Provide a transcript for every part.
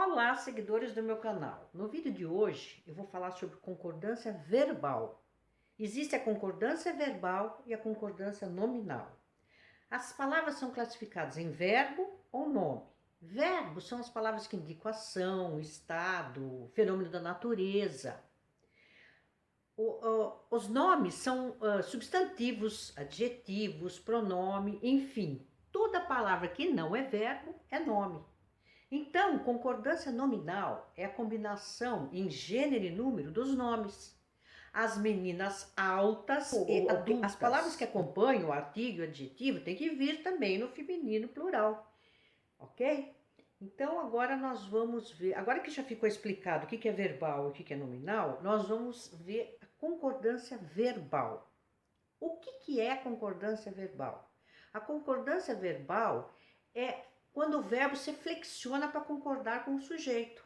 Olá, seguidores do meu canal. No vídeo de hoje eu vou falar sobre concordância verbal. Existe a concordância verbal e a concordância nominal. As palavras são classificadas em verbo ou nome. Verbos são as palavras que indicam ação, estado, fenômeno da natureza. Os nomes são substantivos, adjetivos, pronome, enfim. Toda palavra que não é verbo é nome. Então, concordância nominal é a combinação em gênero e número dos nomes. As meninas altas e adultas. As palavras que acompanham o artigo e o adjetivo têm que vir também no feminino plural, ok? Então, agora nós vamos ver, agora que já ficou explicado o que é verbal e o que é nominal, nós vamos ver a concordância verbal. O que é a concordância verbal? A concordância verbal é quando o verbo se flexiona para concordar com o sujeito.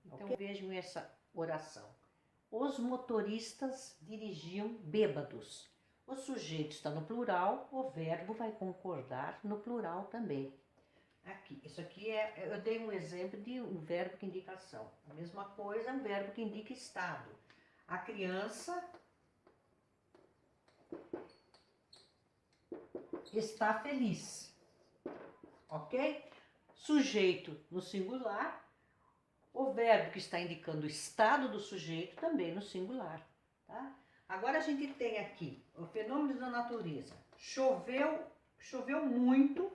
Então vejam essa oração. Os motoristas dirigiam bêbados. O sujeito está no plural, o verbo vai concordar no plural também. Aqui, isso aqui eu dei um exemplo de um verbo que indica ação. A mesma coisa é um verbo que indica estado. A criança está feliz. Ok? Sujeito no singular, o verbo que está indicando o estado do sujeito também no singular, tá? Agora a gente tem aqui o fenômeno da natureza. Choveu muito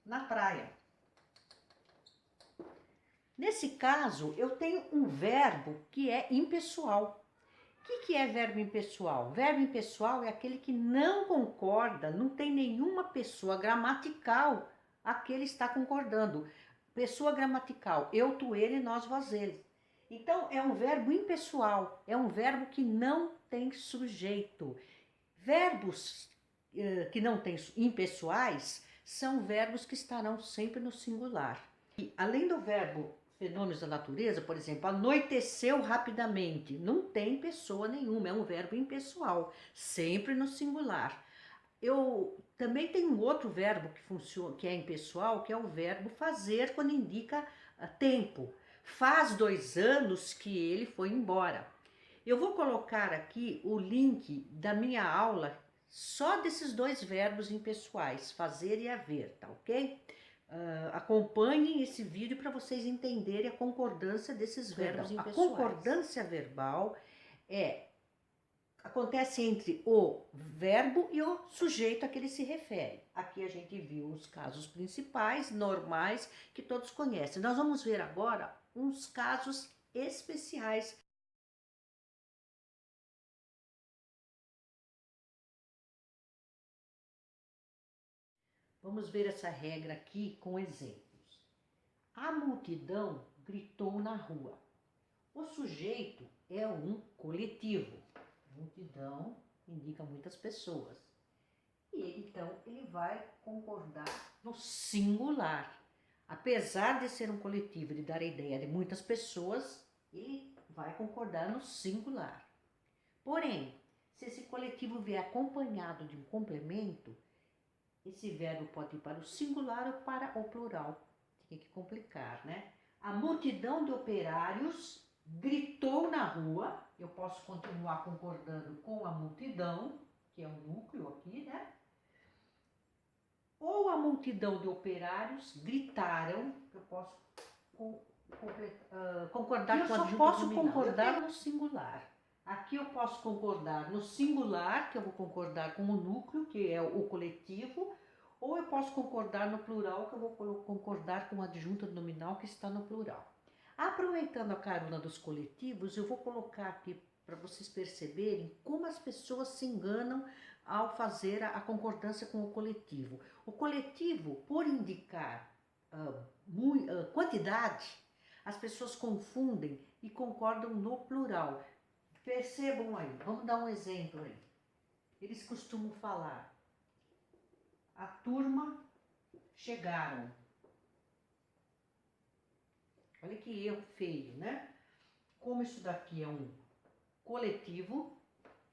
na praia. Nesse caso, eu tenho um verbo que é impessoal. O que é verbo impessoal? Verbo impessoal é aquele que não concorda, não tem nenhuma pessoa gramatical a que ele está concordando. Pessoa gramatical, eu, tu, ele, nós, vós, ele. Então, é um verbo impessoal, é um verbo que não tem sujeito. Verbos que não têm impessoais são verbos que estarão sempre no singular. E, além do verbo fenômenos da natureza, por exemplo, anoiteceu rapidamente, não tem pessoa nenhuma, é um verbo impessoal, sempre no singular. Eu também tenho um outro verbo que funciona, que é impessoal, que é o verbo fazer, quando indica tempo. Faz 2 anos que ele foi embora. Eu vou colocar aqui o link da minha aula só desses 2 verbos impessoais, fazer e haver, tá ok? Acompanhem esse vídeo para vocês entenderem a concordância desses verbos impessoais. A concordância verbal acontece entre o verbo e o sujeito a que ele se refere. Aqui a gente viu os casos principais, normais, que todos conhecem. Nós vamos ver agora uns casos especiais. Vamos ver essa regra aqui com exemplos. A multidão gritou na rua. O sujeito é um coletivo. Multidão indica muitas pessoas. E ele vai concordar no singular. Apesar de ser um coletivo e de dar a ideia de muitas pessoas, ele vai concordar no singular. Porém, se esse coletivo vier acompanhado de um complemento, esse verbo pode ir para o singular ou para o plural. Tem que complicar, né? A multidão de operários gritou na rua. Eu posso continuar concordando com a multidão, que é o núcleo aqui, né? Ou a multidão de operários gritaram. Eu posso concordar com a adjunta nominal. Eu só posso concordar no singular. Aqui eu posso concordar no singular, que eu vou concordar com o núcleo, que é o coletivo, ou eu posso concordar no plural, que eu vou concordar com a adjunta nominal, que está no plural. Aproveitando a carona dos coletivos, eu vou colocar aqui para vocês perceberem como as pessoas se enganam ao fazer a concordância com o coletivo. O coletivo, por indicar quantidade, as pessoas confundem e concordam no plural. Percebam aí, vamos dar um exemplo aí. Eles costumam falar: a turma chegaram. Olha que erro feio, né? Como isso daqui é um coletivo,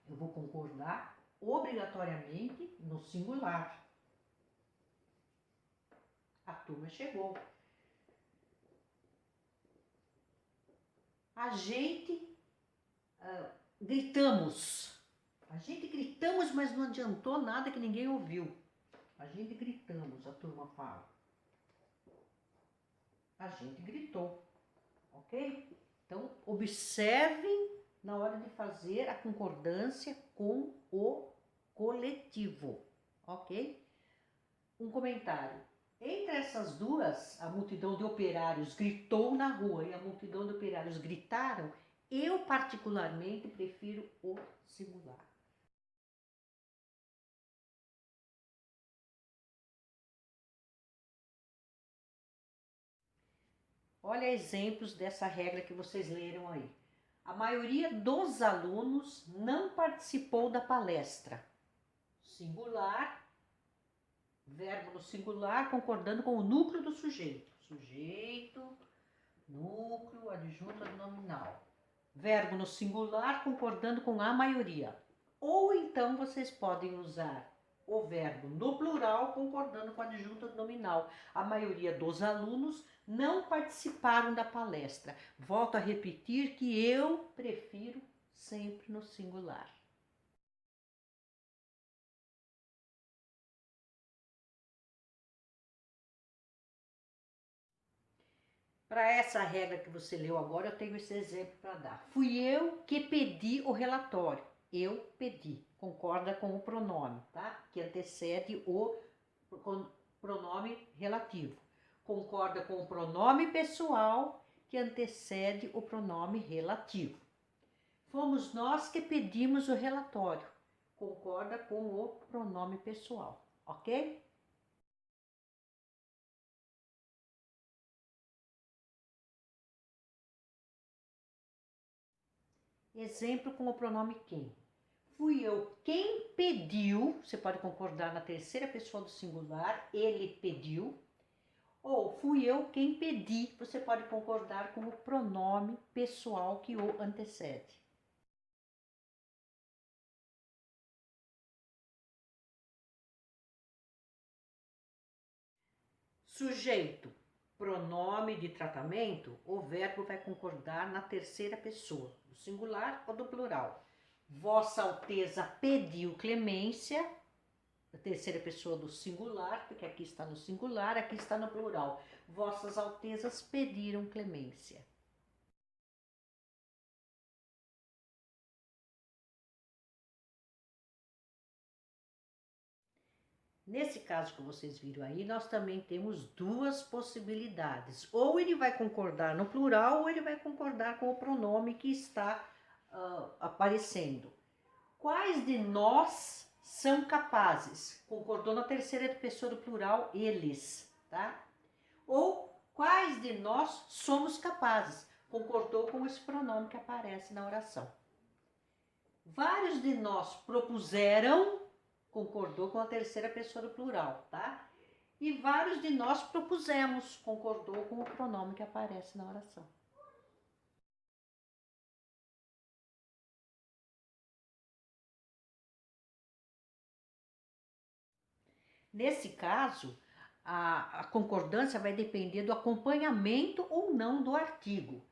eu vou concordar obrigatoriamente no singular. A turma chegou. A gente gritamos. A gente gritamos, mas não adiantou nada que ninguém ouviu. A gente gritamos, a turma fala. A gente gritou, ok? Então, observem na hora de fazer a concordância com o coletivo, ok? Um comentário. Entre essas duas, a multidão de operários gritou na rua e a multidão de operários gritaram, eu particularmente prefiro o singular. Olha exemplos dessa regra que vocês leram aí. A maioria dos alunos não participou da palestra. Singular, verbo no singular, concordando com o núcleo do sujeito. Sujeito, núcleo, adjunto nominal. Verbo no singular, concordando com a maioria. Ou então vocês podem usar o verbo no plural, concordando com a adjunta nominal. A maioria dos alunos não participaram da palestra. Volto a repetir que eu prefiro sempre no singular. Para essa regra que você leu agora, eu tenho esse exemplo para dar. Fui eu que pedi o relatório. Eu pedi. Concorda com o pronome, tá? Que antecede o pronome relativo. Concorda com o pronome pessoal que antecede o pronome relativo. Fomos nós que pedimos o relatório. Concorda com o pronome pessoal, ok? Exemplo com o pronome quem. Fui eu quem pediu, você pode concordar na terceira pessoa do singular, ele pediu. Ou fui eu quem pedi, você pode concordar com o pronome pessoal que o antecede. Sujeito, pronome de tratamento, o verbo vai concordar na terceira pessoa, do singular ou do plural. Vossa Alteza pediu clemência, a terceira pessoa do singular, porque aqui está no singular, aqui está no plural. Vossas Altezas pediram clemência. Nesse caso que vocês viram aí, nós também temos duas possibilidades. Ou ele vai concordar no plural, ou ele vai concordar com o pronome que está aparecendo. Quais de nós são capazes? Concordou na terceira pessoa do plural, eles, tá? Ou quais de nós somos capazes? Concordou com esse pronome que aparece na oração. Vários de nós propuseram, concordou com a terceira pessoa do plural, tá? E vários de nós propusemos, concordou com o pronome que aparece na oração. Nesse caso, a concordância vai depender do acompanhamento ou não do artigo.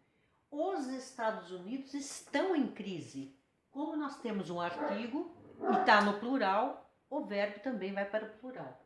Os Estados Unidos estão em crise. Como nós temos um artigo e está no plural, o verbo também vai para o plural.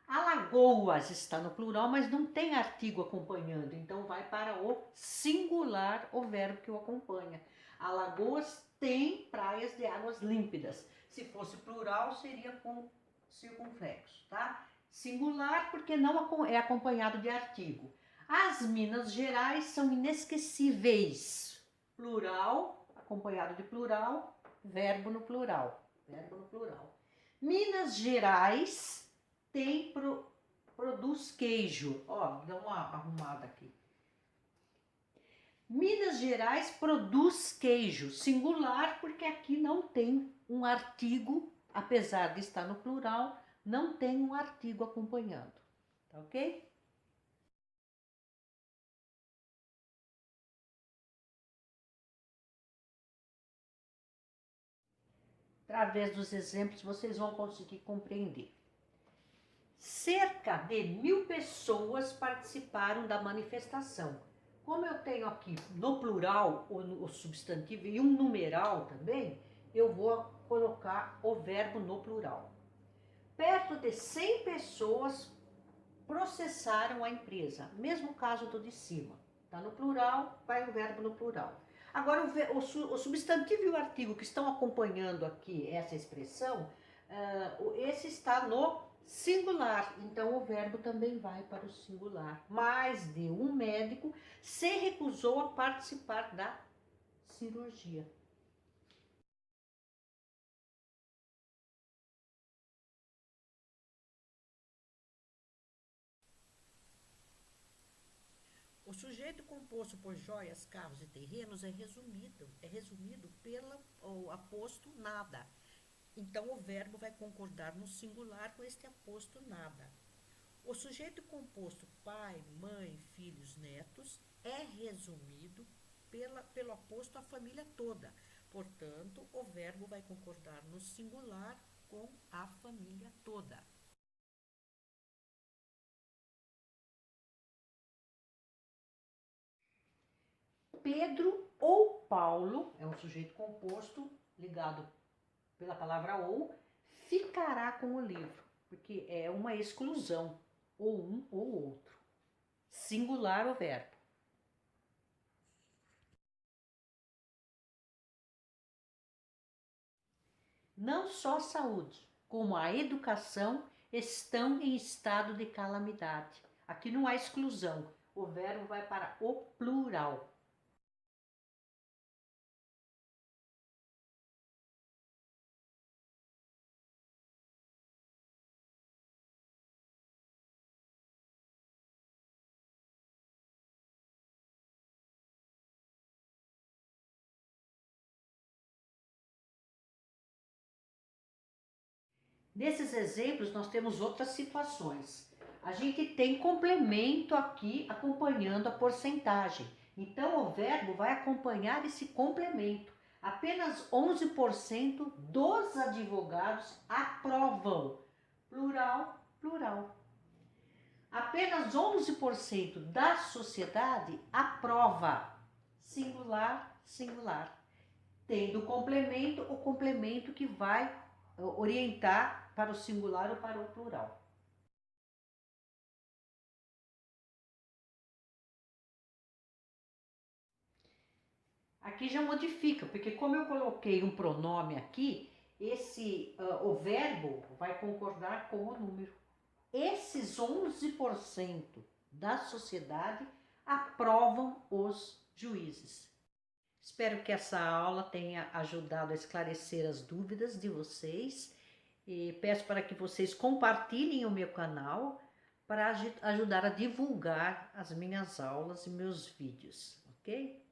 Alagoas está no plural, mas não tem artigo acompanhando, então vai para o singular o verbo que o acompanha. Alagoas tem praias de águas límpidas. Se fosse plural, seria com circunflexo, tá? Singular porque não é acompanhado de artigo. As Minas Gerais são inesquecíveis. Plural, acompanhado de plural, verbo no plural. Verbo no plural. Minas Gerais produz queijo. Ó, dá uma arrumada aqui. Minas Gerais produz queijo. Singular porque aqui não tem um artigo, apesar de estar no plural, não tem um artigo acompanhando. Tá ok? Através dos exemplos, vocês vão conseguir compreender. Cerca de 1000 pessoas participaram da manifestação. Como eu tenho aqui no plural o substantivo e um numeral também, eu vou colocar o verbo no plural. Perto de 100 pessoas processaram a empresa. Mesmo caso do de cima. Está no plural, vai o verbo no plural. Agora, o substantivo e o artigo que estão acompanhando aqui essa expressão, esse está no singular. Então, o verbo também vai para o singular. Mais de um médico se recusou a participar da cirurgia. O sujeito composto por joias, carros e terrenos é resumido pelo aposto nada. Então, o verbo vai concordar no singular com este aposto nada. O sujeito composto pai, mãe, filhos, netos é resumido pelo aposto a família toda. Portanto, o verbo vai concordar no singular com a família toda. Pedro ou Paulo, é um sujeito composto ligado pela palavra ou, ficará com o livro, porque é uma exclusão, ou um ou outro. Singular o verbo. Não só a saúde, como a educação estão em estado de calamidade. Aqui não há exclusão, o verbo vai para o plural. Nesses exemplos, nós temos outras situações. A gente tem complemento aqui acompanhando a porcentagem. Então, o verbo vai acompanhar esse complemento. Apenas 11% dos advogados aprovam. Plural, plural. Apenas 11% da sociedade aprova. Singular, singular. Tendo o complemento que vai orientar para o singular ou para o plural. Aqui já modifica, porque como eu coloquei um pronome aqui, o verbo vai concordar com o número. Esses 11% da sociedade aprovam os juízes. Espero que essa aula tenha ajudado a esclarecer as dúvidas de vocês e peço para que vocês compartilhem o meu canal para ajudar a divulgar as minhas aulas e meus vídeos, ok?